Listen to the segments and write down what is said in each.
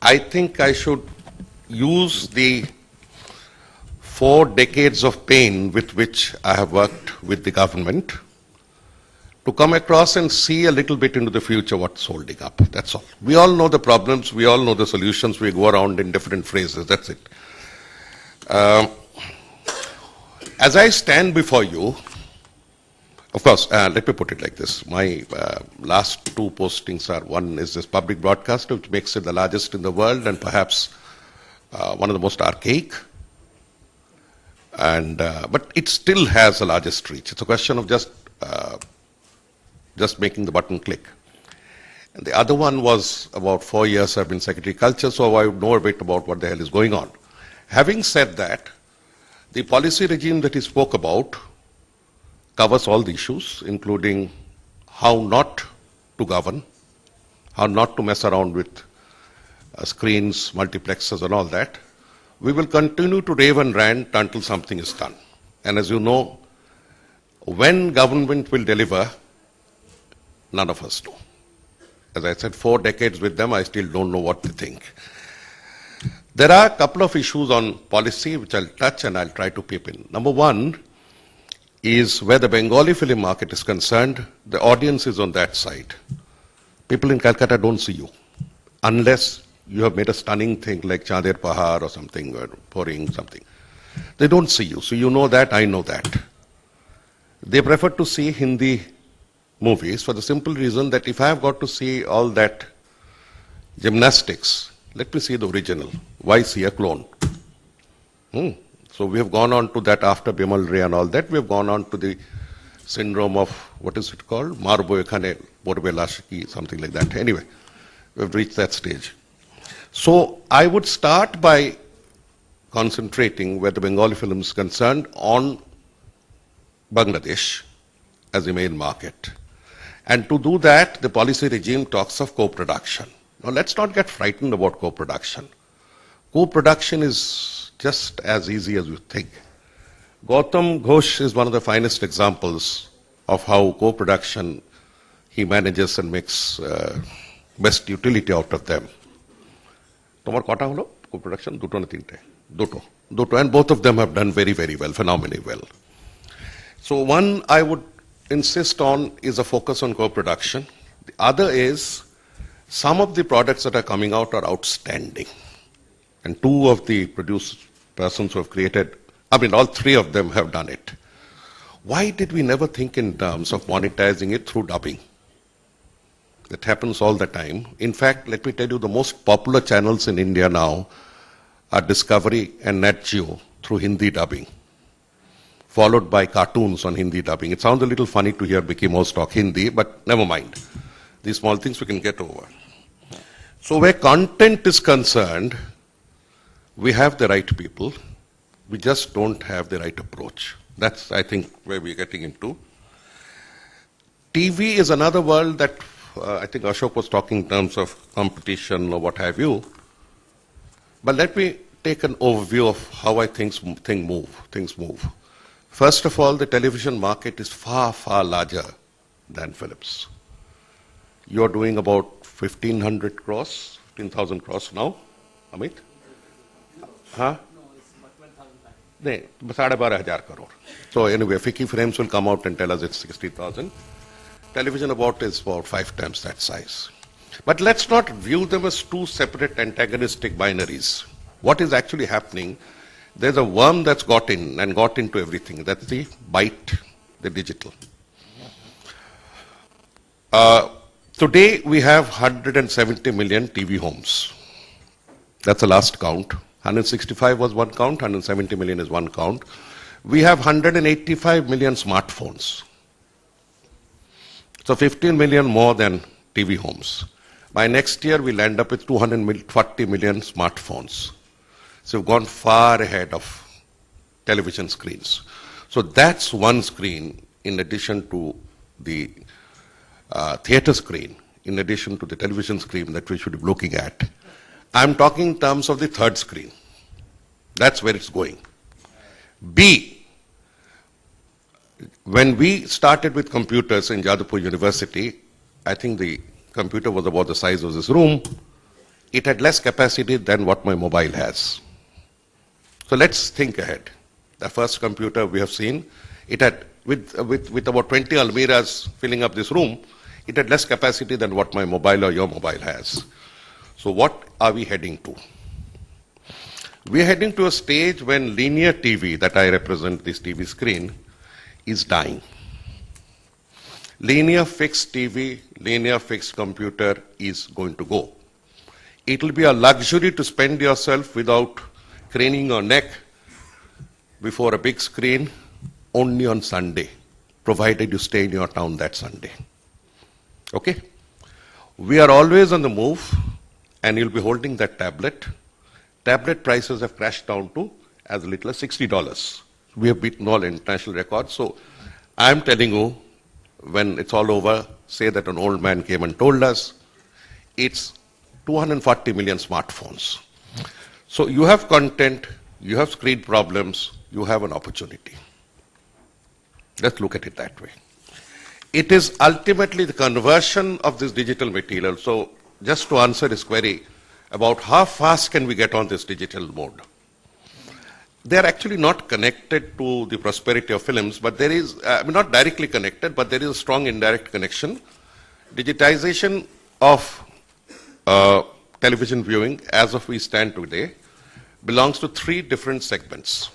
I think I should use the 4 decades of pain with which I have worked with the government to come across and see a little bit into the future what's holding up. That's all. We all know the problems, we all know the solutions, we go around in different phrases, that's it. As I stand before you, of course, let me put it like this. My last 2 postings are, one is this public broadcaster, which makes it the largest in the world and perhaps one of the most archaic. But it still has the largest reach. It's a question of just making the button click. And the other one was about 4 years I've been Secretary of Culture, so I know a bit about what the hell is going on. Having said that, the policy regime that he spoke about covers all the issues, including how not to govern, how not to mess around with screens, multiplexes and all that. We will continue to rave and rant until something is done. And as you know, when government will deliver, none of us know. As I said, 4 decades with them, I still don't know what to think. There are a couple of issues on policy which I'll touch and I'll try to peep in. Number one is where the Bengali film market is concerned, the audience is on that side. People in Calcutta don't see you unless you have made a stunning thing like Chander Pahar or something, or pouring something. They don't see you. So you know that, I know that. They prefer to see Hindi movies for the simple reason that if I have got to see all that gymnastics, let me see the original. Why see a clone? So we have gone on to that after Bimal Ray and all that. We have gone on to the syndrome of, what is it called? Marbo Ekhane, Borbe Lashiki, something like that. Anyway, we have reached that stage. So I would start by concentrating where the Bengali film is concerned on Bangladesh as the main market. And to do that, the policy regime talks of co-production. Now let's not get frightened about co-production. Co-production is just as easy as you think. Gautam Ghosh is one of the finest examples of how co-production he manages and makes best utility out of them. Tomar kota holo co-production duto na tinte. Duto, and both of them have done very, very well, phenomenally well. So one I would insist on is a focus on co-production. The other is some of the products that are coming out are outstanding. And 2 of the persons who have created, I mean, all 3 of them have done it. Why did we never think in terms of monetizing it through dubbing? That happens all the time. In fact, let me tell you, the most popular channels in India now are Discovery and Nat Geo through Hindi dubbing, followed by cartoons on Hindi dubbing. It sounds a little funny to hear Mickey Mouse talk Hindi, but never mind. These small things we can get over. So where content is concerned, we have the right people. We just don't have the right approach. That's, I think, where we're getting into. TV is another world that I think Ashok was talking in terms of competition or what have you. But let me take an overview of how I think things move. First of all, the television market is far, far larger than Philips. You're doing about 1,500 crores, 15,000 crores now, Amit? Huh? No, it's about 12,000 crore. So anyway, Fiki Frames will come out and tell us it's 60,000. Television is about 5 times that size. But let's not view them as 2 separate antagonistic binaries. What is actually happening, there's a worm that's got in and got into everything. That's the bite, the digital. Today we have 170 million TV homes. That's the last count. 165 was one count, 170 million is one count. We have 185 million smartphones. So 15 million more than TV homes. By next year, we'll end up with 240 million smartphones. So we've gone far ahead of television screens. So that's one screen in addition to the theater screen, in addition to the television screen that we should be looking at. I'm talking in terms of the third screen. That's where it's going. B, when we started with computers in Jadavpur University, I think the computer was about the size of this room. it had less capacity than what my mobile has. So let's think ahead. The first computer we have seen, it had, with about 20 Almiras filling up this room, it had less capacity than what my mobile or your mobile has. So what are we heading to? We are heading to a stage when linear TV, that I represent, this TV screen, is dying. Linear fixed TV, linear fixed computer is going to go. It will be a luxury to spend yourself without craning your neck before a big screen only on Sunday, provided you stay in your town that Sunday. Okay? We are always on the move, and you'll be holding that tablet. Tablet prices have crashed down to as little as $60. We have beaten all international records. So I'm telling you, when it's all over, say that an old man came and told us, it's 240 million smartphones. So you have content, you have screen problems, you have an opportunity. Let's look at it that way. It is ultimately the conversion of this digital material. So just to answer this query about how fast can we get on this digital mode, they are actually not connected to the prosperity of films, but there is, not directly connected, but there is a strong indirect connection. Digitization of television viewing, as of we stand today, belongs to three different segments.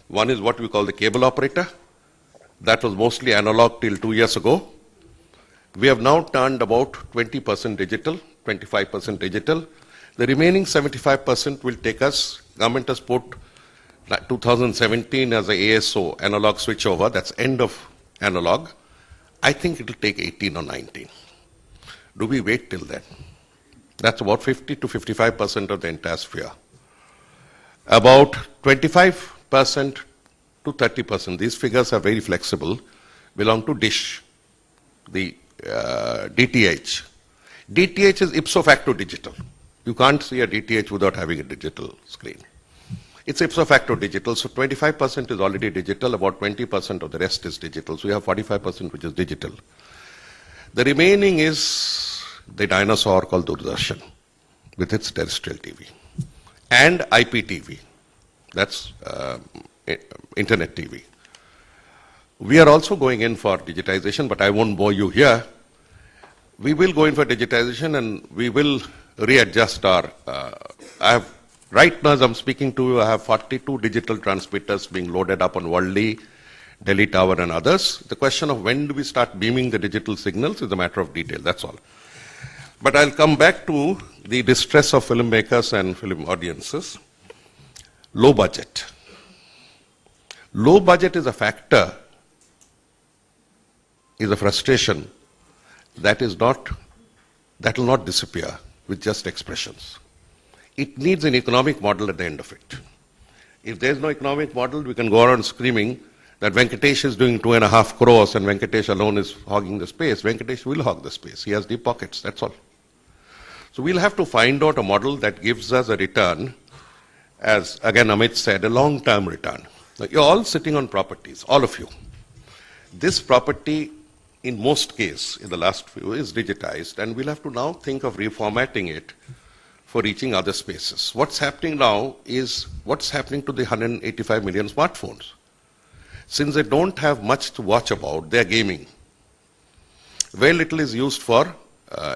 One is what we call the cable operator. That was mostly analog till 2 years ago. We have now turned about 20% digital, 25% digital. The remaining 75% will take us, government has put 2017 as a ASO, analog switchover, that's end of analog. I think it will take 18 or 19. Do we wait till then? That's about 50 to 55% of the entire sphere. About 25% to 30%, these figures are very flexible, belong to dish, the DTH. DTH is ipso facto digital. You can't see a DTH without having a digital screen. It's ipso facto digital, so 25% is already digital, about 20% of the rest is digital. So you have 45% which is digital. The remaining is the dinosaur called Doordarshan with its terrestrial TV and IPTV, that's internet TV. We are also going in for digitization, but I won't bore you here. We will go in for digitization and we will readjust our, right now as I'm speaking to you, I have 42 digital transmitters being loaded up on Worldly, Delhi Tower and others. The question of when do we start beaming the digital signals is a matter of detail, that's all. But I'll come back to the distress of filmmakers and film audiences. Low budget. Low budget is a factor, is a frustration that will not disappear with just expressions. It needs an economic model at the end of it. If there's no economic model, we can go around screaming that Venkatesh is doing 2.5 crores and Venkatesh alone is hogging the space. Venkatesh will hog the space. He has deep pockets, that's all. So we'll have to find out a model that gives us a return, as again Amit said, a long-term return. Now, you're all sitting on properties, all of you. This property, in most cases, in the last few, is digitized, and we'll have to now think of reformatting it for reaching other spaces. What's happening now is what's happening to the 185 million smartphones. Since they don't have much to watch about, they're gaming. Very little is used for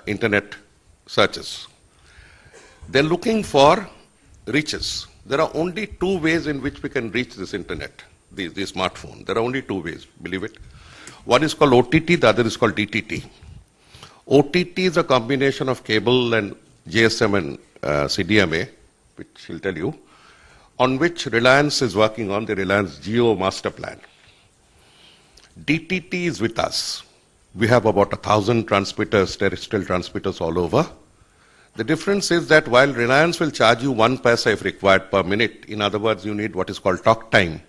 internet searches. They're looking for reaches. There are only two ways in which we can reach this internet, the smartphone. There are only two ways, believe it. One is called OTT, the other is called DTT. OTT is a combination of cable and GSM and CDMA, which he'll tell you, on which Reliance is working on the Reliance Jio master plan. DTT is with us. We have about 1,000 transmitters, terrestrial transmitters all over. The difference is that while Reliance will charge you 1 paisa if required per minute, in other words, you need what is called talk time.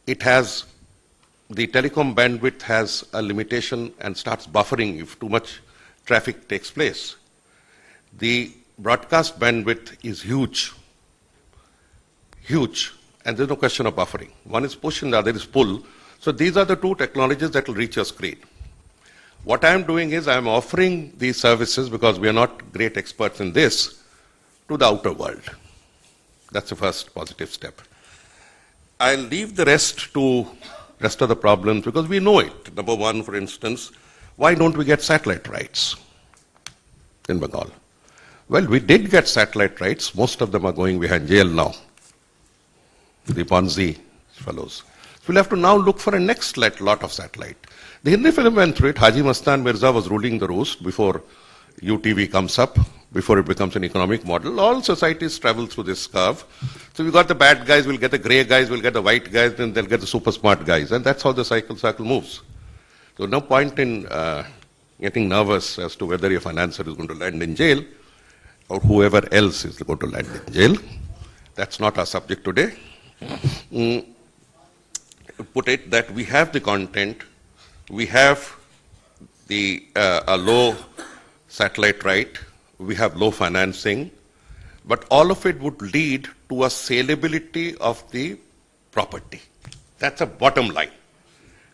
It has, the telecom bandwidth has a limitation and starts buffering if too much traffic takes place. The broadcast bandwidth is huge, and there's no question of buffering. One is push and the other is pull. So these are the two technologies that will reach your screen. What I am doing is I am offering these services, because we are not great experts in this, to the outer world. That's the first positive step. I'll leave the rest to rest of the problems because we know it. Number one, for instance, why don't we get satellite rights in Bengal? Well, we did get satellite rights. Most of them are going behind jail now, the Ponzi fellows. So we'll have to now look for a next lot of satellite. The Hindi film went through it. Haji Mastan Mirza was ruling the roost before UTV comes up, before it becomes an economic model. All societies travel through this curve. So we got the bad guys, we'll get the grey guys, we'll get the white guys, then they'll get the super smart guys. And that's how the cycle moves. So no point in getting nervous as to whether your financier is going to land in jail or whoever else is going to land in jail. That's not our subject today. Put it that we have the content, we have the a low satellite right, we have low financing, but all of it would lead to a saleability of the property. That's a bottom line.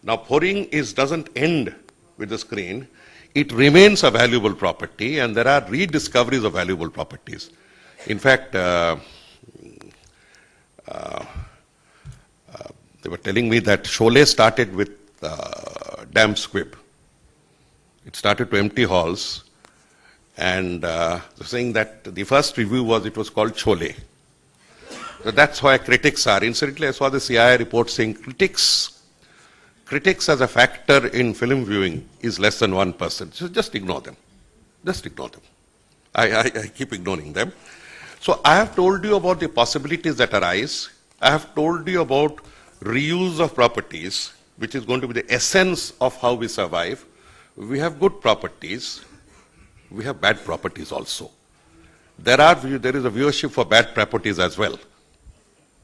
Now, pouring doesn't end with the screen. It remains a valuable property, and there are rediscoveries of valuable properties. In fact, they were telling me that Sholay started with damp squib. It started to empty halls, and saying that the first review was it was called Sholay. So that's why critics are. Incidentally, I saw the CIA report saying critics as a factor in film viewing is less than 1%. So just ignore them. Just ignore them. I keep ignoring them. So I have told you about the possibilities that arise. I have told you about reuse of properties, which is going to be the essence of how we survive. We have good properties. We have bad properties also. There is a viewership for bad properties as well.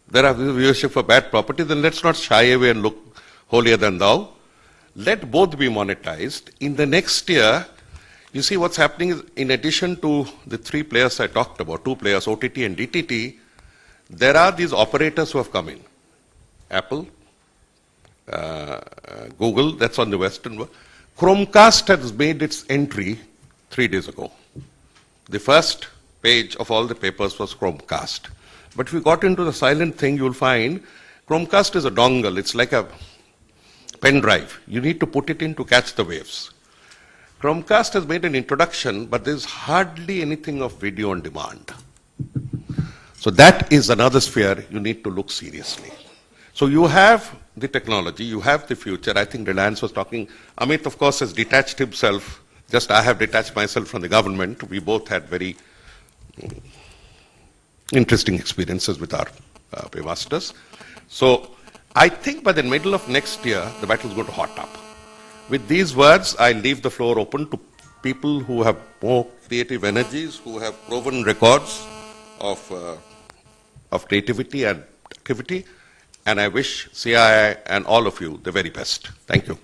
There are viewership for bad properties, and let's not shy away and look holier than thou. Let both be monetized. In the next year, you see what's happening is, in addition to the three players I talked about, two players, OTT and DTT, there are these operators who have come in. Apple, Google, that's on the Western world. Chromecast has made its entry 3 days ago. The first page of all the papers was Chromecast. But if you got into the silent thing, you'll find Chromecast is a dongle. It's like a pen drive. You need to put it in to catch the waves. Chromecast has made an introduction, but there's hardly anything of video on demand. So that is another sphere you need to look seriously. So you have the technology, you have the future. I think Reliance was talking. Amit, of course, has detached himself. Just I have detached myself from the government. We both had very interesting experiences with our paymasters. So I think by the middle of next year, the battle is going to hot up. With these words, I leave the floor open to people who have more creative energies, who have proven records of creativity and activity. And I wish CII and all of you the very best. Thank you.